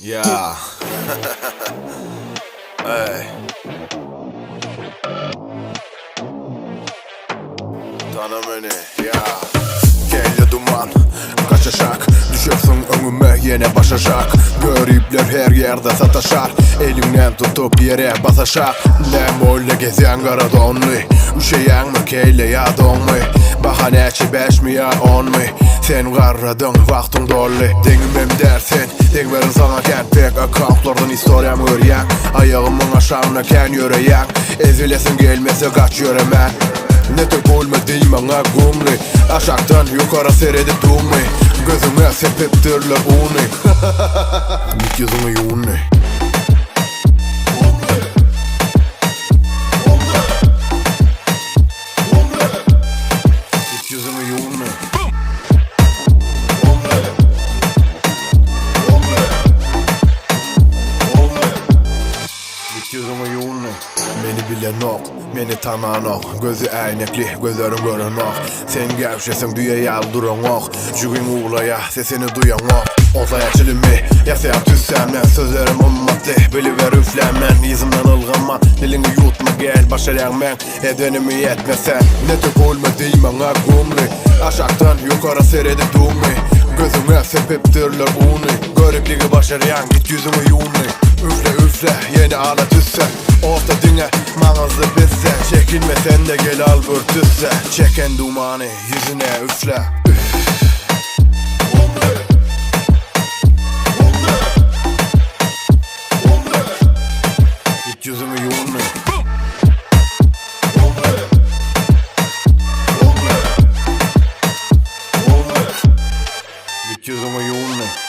Ya. Hey. Tanı beni ya. Gel duman kaçacak, düşürsün önüme yine başacak. Görüpler her yerde sataşar, elinden tutup yere basacak. Ne molle gezen kara donlu, üşeyen mi keyle ya donmu. Bahaneci 5 mi ya 10 mi? Sen qarradın vaxtın dollu. Denimem dersin, den verin sana kentpek akantlardan historiyam öryen. Ayağımın aşağına ken yöreyen, ezilesin gelmese kaç yöremen. Ne tök olma deymanğa gumli, aşaktan yukarı seredi dumli. Gözüme sepeptirler uni. Git yüzünü yuni. Git yüzünü yuni. Git yüzünü yuni. Beni bilen ok, beni tanan ok. Gözü aynekli, gözlerim gören ok. Sen gevşesin düye yalduran ok. Jügün uğlaya, sesini duyan ok. Olsaya çilimi, yasaya tüssemden. Sözlerim ummatlı, biliver üflenmen. Yüzümden ılganman, dilini yutma gel. Başarayan men, edenimi yetmesen. Ne tök olma deymanğa gumli. Aşaktan yukarı seredi dumli. Gözüme sepeptirler uni. Görepliği başarayan, git yüzümü yuni. Üfle üfle, yeni alet üsse. Orta dine, manızlı bitse. Çekinme sen de gel al bürtüsse. Çeken dumanı, yüzüne üfle. Git yüzümü yuni. Git yüzümü yuni.